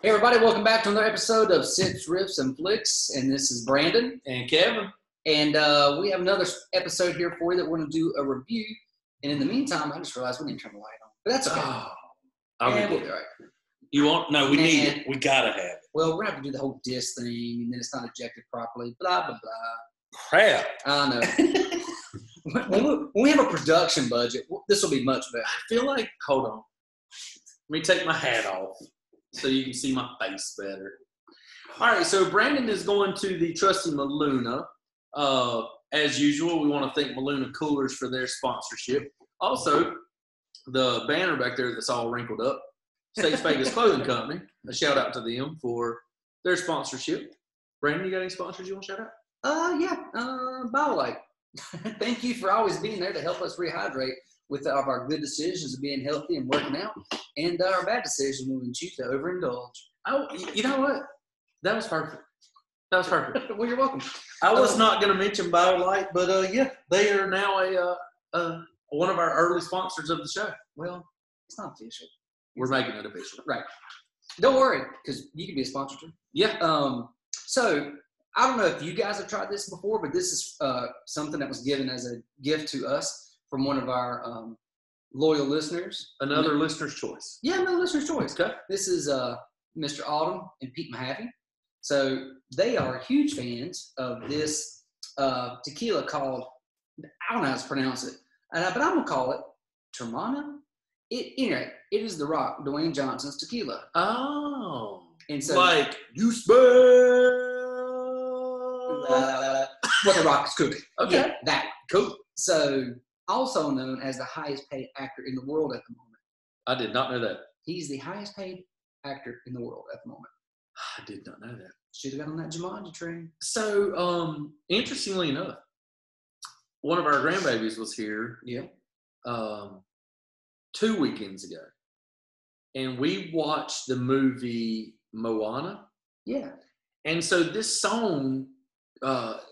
Hey everybody, welcome back to another episode of Sips, Riffs, and Flix, and this is Brandon. And Kevin. And we have another episode here for you that we're going to do a review. And in the meantime, I just realized we didn't turn the light on. But that's okay. I'll we'll be be all right. You want? No, we need it. We gotta have it. Well, we're going to have to do the whole diss thing, and then it's not ejected properly, blah, blah, blah. Crap. I know. when we have a production budget, this will be much better. I feel like, hold on. Let me take my hat off so you can see my face better. All right, so Brandon is going to the trusty Maluna. As usual, we want to thank Maluna Coolers for their sponsorship. Also, the banner back there that's all wrinkled up, States Vegas Clothing Company. A shout out to them for their sponsorship. Brandon, you got any sponsors you want to shout out? BioLite. Thank you for always being there to help us rehydrate with our good decisions of being healthy and working out, and our bad decisions when we choose to overindulge. Oh, you know what? That was perfect. That was perfect. Well, you're welcome. I was not going to mention BioLite, but yeah, they are now one of our early sponsors of the show. Well, it's not official. We're making it official. Right. Don't worry, because you can be a sponsor too. Yeah. So I don't know if you guys have tried this before, but this is something that was given as a gift to us from one of our loyal listeners. Another listener's choice. Yeah, another listener's choice. Okay. This is Mr. Autumn and Pete Mahaffey. So they are huge fans of this tequila called, I don't know how to pronounce it, but I'm going to call it Teremana. Anyway, it is The Rock, Dwayne Johnson's tequila. Oh. And so, like, you smell what The Rock is cooking. Okay. Yeah, that. Cool. So, also known as the highest paid actor in the world at the moment. I did not know that. He's the highest paid actor in the world at the moment. I did not know that. Should have got on that Jumanji train. So, interestingly enough, one of our grandbabies was here. Yeah. 2 weekends ago, and we watched the movie Moana. Yeah. And so this song,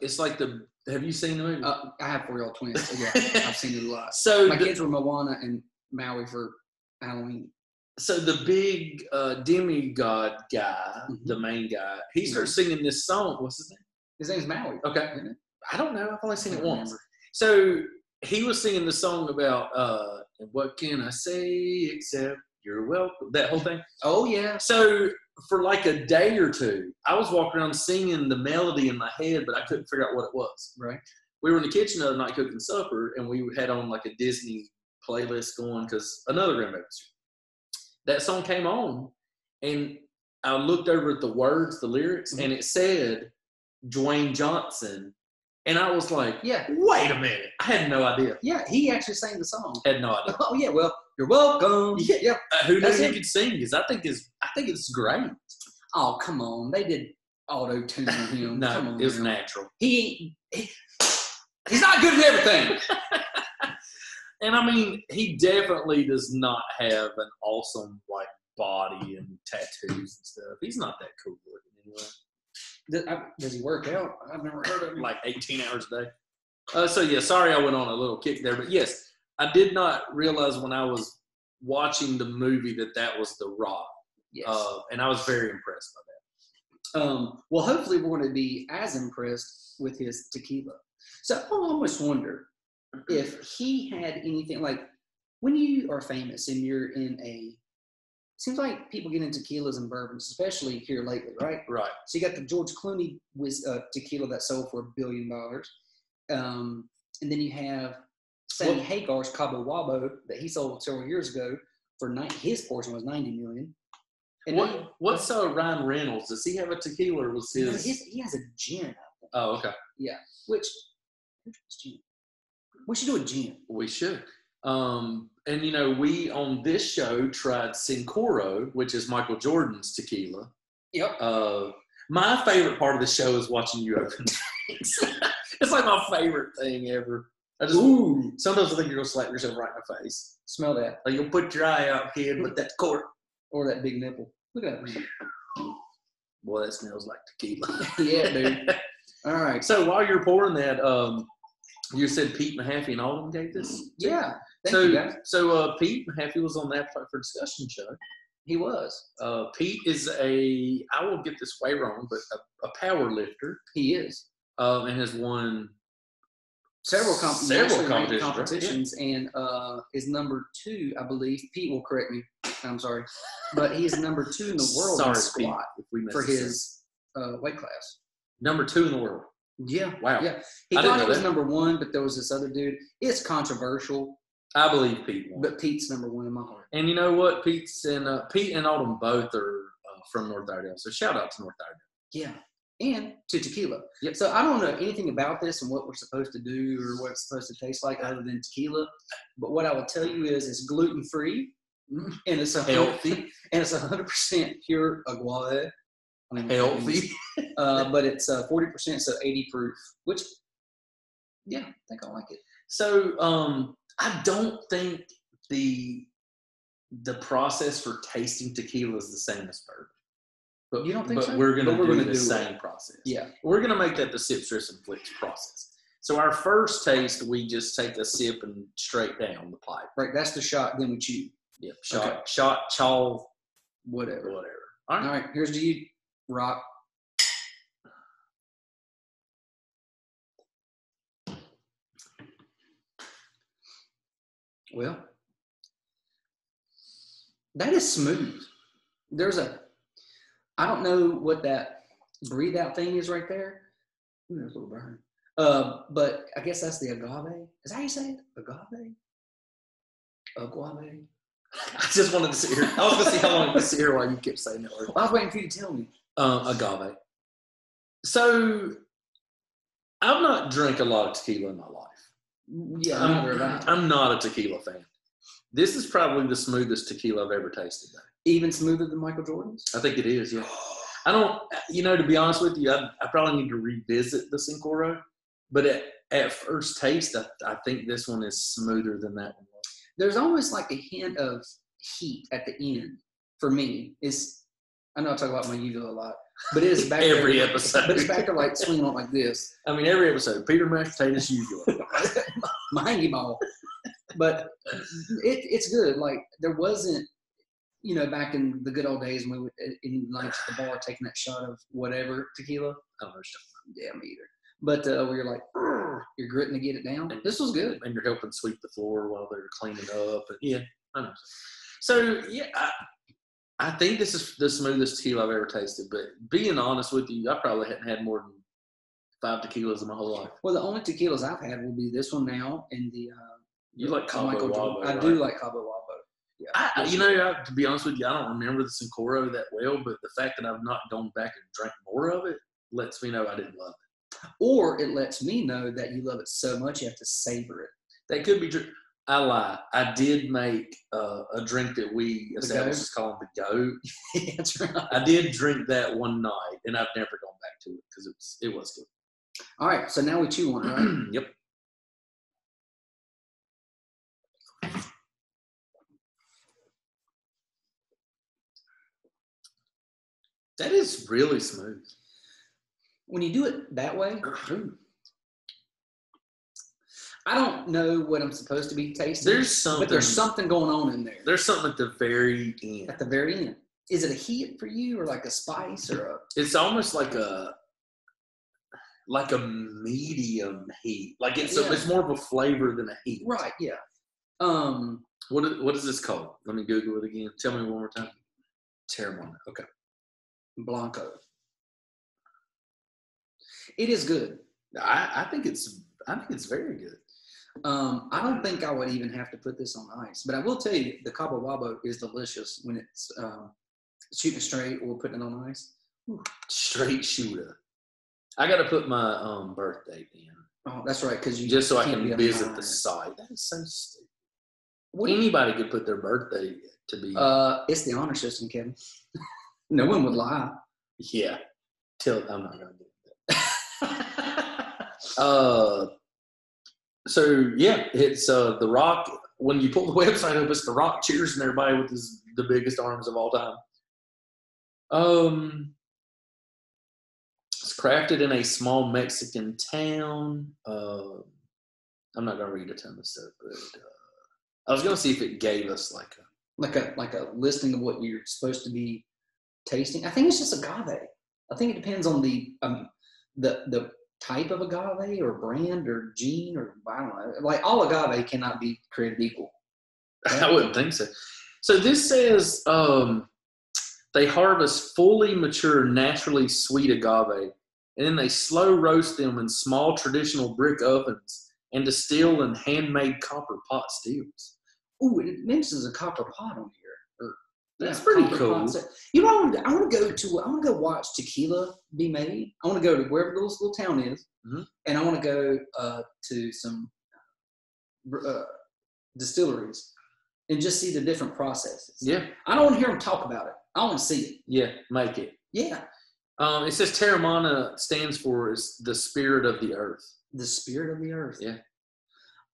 it's like have you seen the movie? I have 4-year-old twins. So yeah, I've seen it a lot. So my kids were Moana and Maui for Halloween. So the big demigod guy, the main guy, he starts singing this song. What's his name? His name's Maui. Okay. Isn't it? I don't know. I've only seen it once. So he was singing the song about, and what can I say except you're welcome, that whole thing. Oh, yeah. So for like a day or two, I was walking around singing the melody in my head, but I couldn't figure out what it was. Right. We were in the kitchen the other night cooking supper, and we had on like a Disney playlist going because another grandbaby was here. That song came on, and I looked over at the words, the lyrics, and it said Dwayne Johnson. And I was like, yeah, wait a minute. I had no idea. Yeah, he actually sang the song. Had no idea. Oh, yeah, well, you're welcome. Yeah. Who knew he could sing? Because I think it's great. Oh, come on. They did auto-tune him. No, come on, it was natural. He's not good at everything. And I mean, he definitely does not have an awesome like body and tattoos and stuff. He's not that cool looking anyway. Does he work out? I've never heard of him. Like 18 hours a day. So, yeah, sorry I went on a little kick there. But, yes, I did not realize when I was watching the movie that was The Rock. Yes. And I was very impressed by that. Well, hopefully we're going to be as impressed with his tequila. So I almost wonder if he had anything, like when you are famous and you're in seems like people get into tequilas and bourbons, especially here lately, right? Right. So you got the George Clooney tequila that sold for $1 billion. And then you have Sammy Hagar's Cabo Wabo that he sold several years ago for his portion was $90 million. And what's Ryan Reynolds? Does he have a tequila or was his? He has a gin. Oh, okay. Yeah. Which gin? We should do a gin. We should. And, you know, we on this show tried Cincoro, which is Michael Jordan's tequila. Yep. My favorite part of the show is watching you open drinks. It's like my favorite thing ever. Sometimes I think you're going to slap yourself right in the face. Smell that. Like, you'll put your eye out, kid, but that's cork. Or that big nipple. Look at that. Boy, that smells like tequila. Yeah, dude. All right. So while you're pouring that, you said Pete Mahaffey and Autumn gave this? Yeah. Thank you, guys. So Pete Mahaffey was on that for discussion show. He was. Pete is I will get this way wrong, but a power lifter. He is. And has won several competitions, competitions right? And is number 2, I believe. Pete will correct me. I'm sorry, but he is number 2 in the world in squat for his weight class. Number 2 in the world. Yeah. Wow. Yeah. He thought he was number 1, but there was this other dude. It's controversial. I believe Pete won. But Pete's number 1 in my heart. And you know what? Pete and Autumn both are from North Iredale. So shout out to North Iredale. Yeah. And to Tequila. Yep. So I don't know anything about this and what we're supposed to do or what it's supposed to taste like other than tequila. But what I will tell you is it's gluten-free and it's healthy. And it's 100% pure agave. Healthy. But it's 40%, so 80 proof, which, yeah, I think I like it. So I don't think the process for tasting tequila is the same as bourbon. But you don't think so? But we're going to do the same process. Yeah. We're going to make that the sip, stress, and Flix process. So our first taste, we just take a sip and straight down the pipe. Right, that's the shot, then we chew. Yep, shot, chaw, whatever. All right, here's to you, Rock. Well, that is smooth. I don't know what that breathe out thing is right there. Ooh, there's a little burn. But I guess that's the agave. Is that how you say it? Agave? Agave? I just wanted to sit here. I was going to see how long I could sit here while you kept saying that word. Well, I was waiting for you to tell me. Agave. So, I've not drank a lot of tequila in my life. Yeah, I'm not a tequila fan. This is probably the smoothest tequila I've ever tasted, though. Even smoother than Michael Jordan's? I think it is, yeah. I don't, to be honest with you, I probably need to revisit the Cinco Row. But at first taste, I think this one is smoother than that one was. There's almost like a hint of heat at the end for me. I know I talk about my uvula a lot, but it is back every episode. But it's back to like swinging on like this. I mean, every episode. Peter mashed potatoes uvula. My hangy ball. But it's good. Like there wasn't, back in the good old days when we would in the nights at the bar taking that shot of whatever tequila. I don't understand. Yeah, me either. But where you're like, you're gritting to get it down. And this was good. And you're helping sweep the floor while they're cleaning up. And yeah, I know. So, yeah, I think this is the smoothest tequila I've ever tasted. But being honest with you, I probably hadn't had more than 5 tequilas in my whole life. Well, the only tequilas I've had will be this one now and the you like Cabo Wabo, I do like Cabo Wabo. Yeah. To be honest with you, I don't remember the Cinco Row that well, but the fact that I've not gone back and drank more of it lets me know I didn't love it. Or it lets me know that you love it so much you have to savor it. That could be true. I lie. I did make a drink that we established as called the Goat. That's right. I did drink that one night, and I've never gone back to it because it was good. All right, so now we chew on it, right? Yep. That is really smooth. When you do it that way, I don't know what I'm supposed to be tasting. But there's something going on in there. There's something at the very end. At the very end. Is it a heat for you or like a spice or a? It's almost like a medium heat. Like it's more of a flavor than a heat. Right, yeah. What is this called? Let me Google it again. Tell me one more time. Teremana. Okay. Blanco. It is good. I think it's very good. I don't think I would even have to put this on ice, but I will tell you the Cabo Wabo is delicious when it's shooting straight or putting it on ice. Ooh. Straight shooter. I got to put my birth date in. Oh, that's right, because just so I can visit the site. That is so stupid. Anybody could put their birthday to be. It's the honor system, Kevin. No one would lie. Yeah. I'm not going to do that. So yeah, it's The Rock. When you pull the website up, it's The Rock cheersing everybody with the biggest arms of all time. It's crafted in a small Mexican town. I'm not gonna read a ton of stuff, but I was gonna see if it gave us like like a listing of what you're supposed to be tasting? I think it's just agave. I think it depends on the type of agave or brand or gene or I don't know. Like all agave cannot be created equal. Right? I wouldn't think so. So this says they harvest fully mature, naturally sweet agave, and then they slow roast them in small traditional brick ovens and distill in handmade copper pot stills. Ooh, it mentions a copper pot on here. That's pretty cool. You know, I want to go watch tequila be made. I want to go to wherever this little town is, and I want to go to some distilleries and just see the different processes. Yeah. I don't want to hear them talk about it. I want to see it. Yeah, make it. Yeah. It says Teramana stands for is the spirit of the earth. The spirit of the earth. Yeah.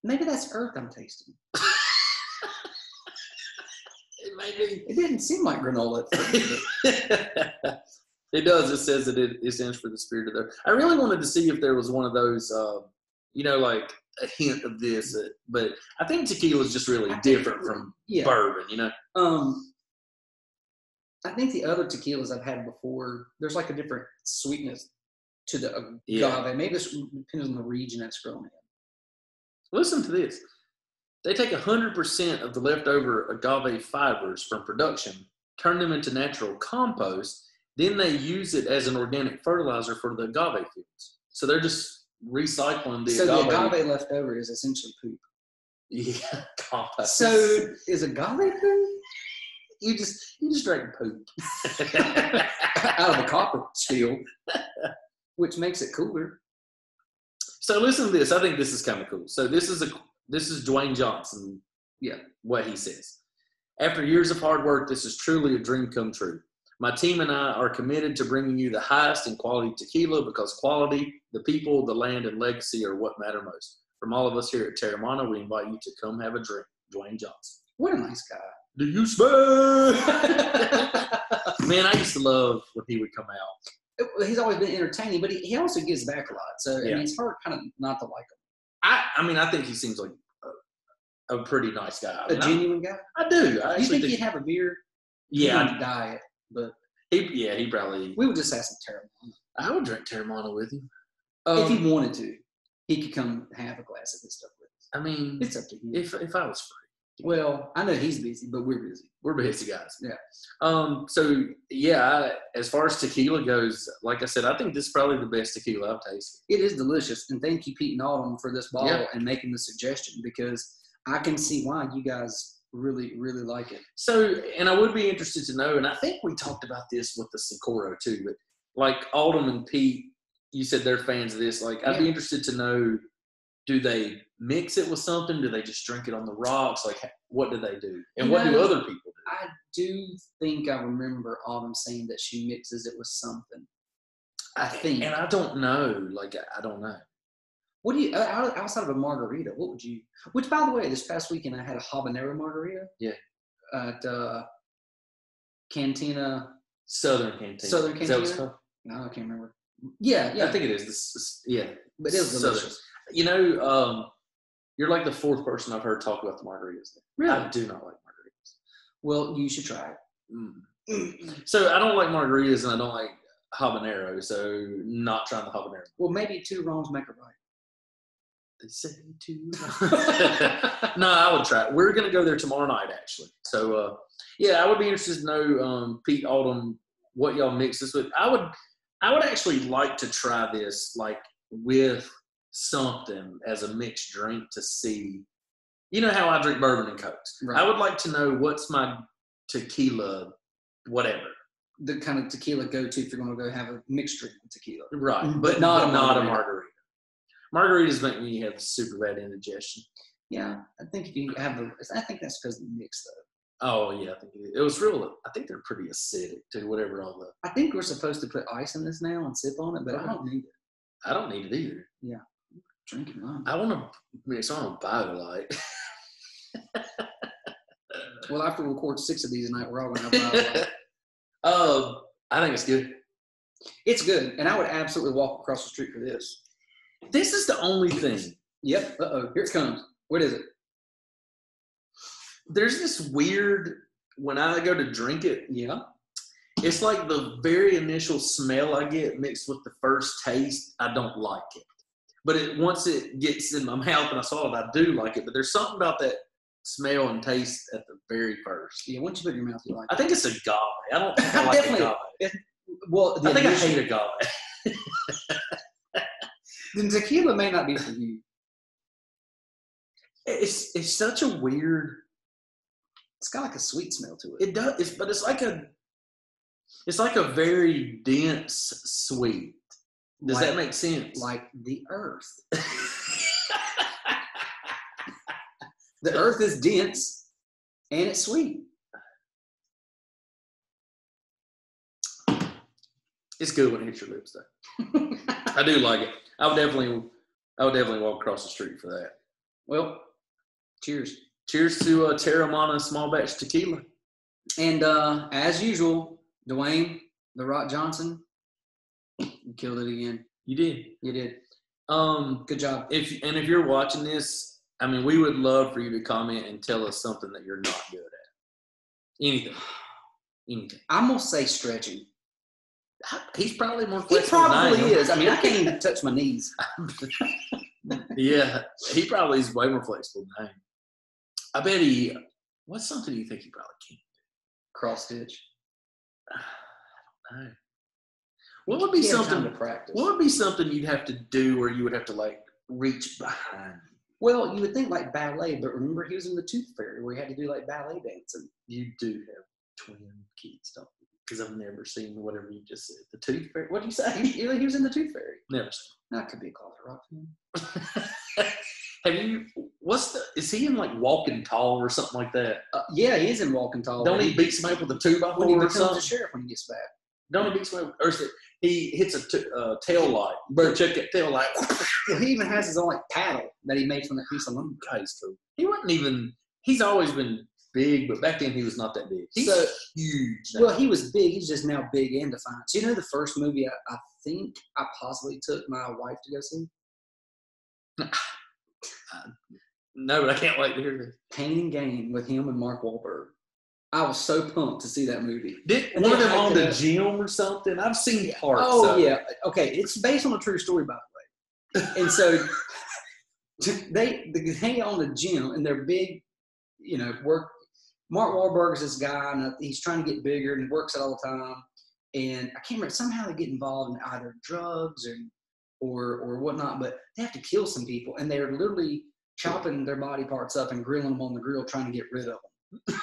Maybe that's earth I'm tasting. Maybe. It didn't seem like granola at first. It does. It says that it stands for the spirit of the earth. I really wanted to see if there was one of those, like a hint of this. But I think tequila is just really different from bourbon, I think the other tequilas I've had before, there's like a different sweetness to the agave. Yeah. Maybe it depends on the region that's grown in. Listen to this. They take 100% of the leftover agave fibers from production, turn them into natural compost, then they use it as an organic fertilizer for the agave fields. So they're just recycling the agave. So the agave left over is essentially poop. Yeah, compost. So is agave poop? You just drank poop out of a copper still, which makes it cooler. So listen to this. I think this is kind of cool. So this is Dwayne Johnson. Yeah, what he says. After years of hard work, this is truly a dream come true. My team and I are committed to bringing you the highest in quality tequila because quality, the people, the land, and legacy are what matter most. From all of us here at Teramana, we invite you to come have a drink. Dwayne Johnson. What a nice guy. Do you smell? Man, I used to love when he would come out. He's always been entertaining, but he also gives back a lot. So I mean, it's hard kind of not to like him. I think he seems like a pretty nice guy. A genuine guy? I do. I you think he'd have a beer? Yeah. He would diet, but... He probably... We would just have some Teramana. I would drink Teramana with him. If he wanted to, he could come have a glass of this stuff with us. I mean... It's up to him. If I was free. Well, I know he's busy, but we're busy. We're busy guys. Yeah. As far as tequila goes, like I said, I think this is probably the best tequila I've tasted. It is delicious, and thank you, Pete and Autumn, for this bottle and making the suggestion because I can see why you guys really, really like it. So, and I would be interested to know, and I think we talked about this with the Socorro too, but like Autumn and Pete, you said they're fans of this. Like, I'd be interested to know, do they mix it with something? Do they just drink it on the rocks? Like, what do they do? And what do other people do? I do think I remember Autumn saying that she mixes it with something. I think. And I don't know. Like, I don't know. What do you, outside of a margarita, what would you, which by the way, this past weekend I had a habanero margarita. Yeah. At Cantina. Southern Cantina. Southern Cantina? Is that what it's called? No, I can't remember. Yeah. I think it is. But it was delicious. You're like the fourth person I've heard talk about the margaritas. Really? I do not like margaritas. Well, you should try it. So I don't like margaritas and I don't like habanero, so not trying the habanero. Well, maybe two wrongs make a right. They say two. No, I would try it. We're going to go there tomorrow night, actually. So, I would be interested to know, Pete, Autumn, what y'all mix this with. I would actually like to try this, like, with something as a mixed drink to see. You know how I drink bourbon and Cokes. Right. I would like to know what's my tequila, whatever. The kind of tequila go-to if you're going to go have a mixed drink with tequila. Right, but not a margarita. Margaritas make me have super bad indigestion. Yeah, I think if you have I think that's because of the mix, though. Oh, yeah, I think it was real. I think they're pretty acidic to whatever all the. I think we're supposed to put ice in this now and sip on it, but I don't need it. I don't need it either. Yeah, drinking mine. I want to mix on a BioLite. Well, after we record 6 of these tonight, we're all going to have BioLite. I think it's good. It's good, and I would absolutely walk across the street for this. This is the only thing. Yep. Uh-oh. Here it comes. What is it? There's this weird when I go to drink it, Yeah. it's like the very initial smell I get mixed with the first taste. I don't like it. But once it gets in my mouth and I swallow it, I do like it. But there's something about that smell and taste at the very first. Yeah, once you put it in your mouth, you like it. I think it's agave. I don't think I like agave. I think I hate agave. Then tequila may not be for you. It's such a weird. It's got like a sweet smell to it. It does, but it's like a very dense sweet. Does that make sense? Like the earth. The earth is dense and it's sweet. It's good when it hits your lips, though. I do like it. I would definitely walk across the street for that. Well, cheers. Cheers to Teramana small batch tequila. And as usual, Dwayne The Rock Johnson, you killed it again. You did. You did. Good job. If you're watching this, I mean, we would love for you to comment and tell us something that you're not good at. Anything. I'm gonna say stretching. He's probably more He flexible than I probably am. is. I mean, I can't even touch my knees. Yeah, he probably is way more flexible than I am. I bet what's something you think he probably can't do? Cross stitch. I don't know. What would be something to practice? What would be something you'd have to do where you would have to like reach behind? Well, you would think like ballet, but remember he was in the Tooth Fairy where he had to do like ballet dancing. You do have twin kids, don't you? Because I've never seen whatever you just said. The Tooth Fairy? What did you say? He was in the Tooth Fairy. Never seen. That could be a closet rock film. Have you? Is he in like Walking Tall or something like that? Yeah, he is in Walking Tall. Don't he beat somebody with a 2x4 when he or becomes something? a sheriff when he gets back? Don't he beat somebody? Or is it, he hits a tail light? But check that tail light. Well, he even has his own like paddle that he made from that piece of lumber. God, he's cool. He wasn't even. He's always been big, but back then he was not that big. He's huge. Well, he was big. He's just now big and defined. So you know the first movie I think I possibly took my wife to go see? No, but I can't wait to hear this. Pain and Gain with him and Mark Wahlberg. I was so pumped to see that movie. Did one of them own the gym or something? I've seen parts. Oh, yeah. Okay, it's based on a true story, by the way. And so they own a gym, and they're big, work. Mark Wahlberg is this guy, and he's trying to get bigger, and he works out all the time. And I can't remember, somehow they get involved in either drugs or whatnot, but they have to kill some people, and they're literally chopping their body parts up and grilling them on the grill, trying to get rid of them.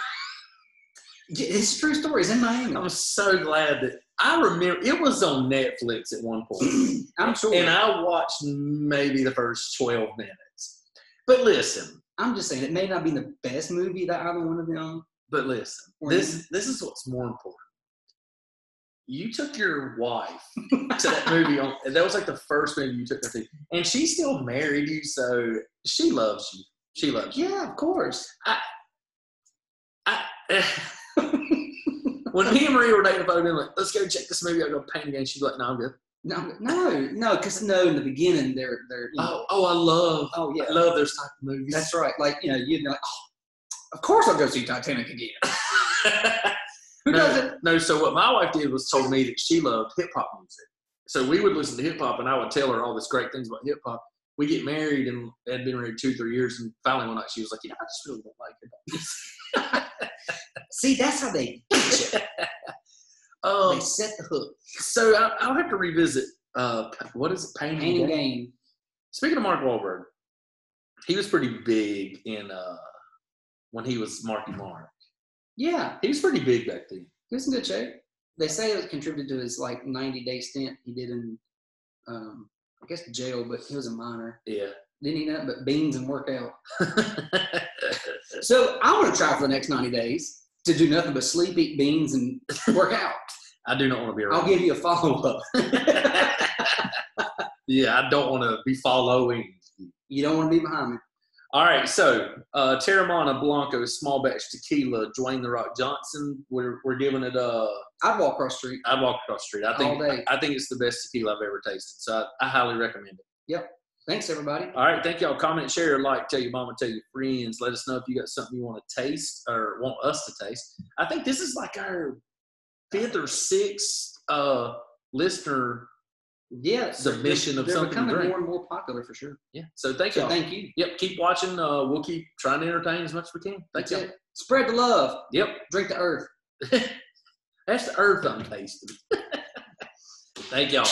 It's a true story. It's in Miami. I'm so glad that I remember it was on Netflix at one point. I'm sure. And I watched maybe the first 12 minutes. But listen. I'm just saying, it may not be the best movie that either one of them. But listen, this is what's more important. You took your wife to that movie. That was like the first movie you took her to. And she still married you, so she loves you. She loves you. Yeah, of course. When me and Maria were dating, if I'd been like, let's go check this movie, I'd go Pain again. She'd be like, no, I'm good. No, because in the beginning they're I love those type of movies. That's right. Like, you'd be like, of course I'll go see Titanic again. Who doesn't? No, so what my wife did was told me that she loved hip-hop music. So we would listen to hip-hop, and I would tell her all this great things about hip-hop. We get married, and had been married 2-3 years, and finally one night she was like, I just really don't like hip-hop music. See, that's how they get you. They set the hook. So I'll have to revisit, what is it, Pain and Gain. Speaking of Mark Wahlberg, he was pretty big in when he was Marky Mark. Yeah. He was pretty big back then. He was in good shape. They say it contributed to his 90-day stint he did in, I guess, jail, but he was a minor. Yeah. Didn't eat nothing but beans and work out. So I want to try for the next 90 days to do nothing but sleep, eat beans, and work out. I do not want to be around. I'll give you a follow-up. Yeah, I don't want to be following. You don't want to be behind me. All right, so Teramana Blanco small batch tequila, Dwayne The Rock Johnson. We're giving it I'd walk across the street. I'd walk across the street. All day. I think it's the best tequila I've ever tasted, so I highly recommend it. Yep. Thanks, everybody. All right. Thank y'all. Comment, share, like, tell your mama, tell your friends. Let us know if you got something you want to taste or want us to taste. I think this is like our 5th or 6th listener submission of they're something to becoming drink. more and more popular for sure. Yeah. So thank y'all. Thank you. Yep. Keep watching. We'll keep trying to entertain as much as we can. Thank y'all. Spread the love. Yep. Drink the earth. That's the earth I'm tasting. Thank y'all.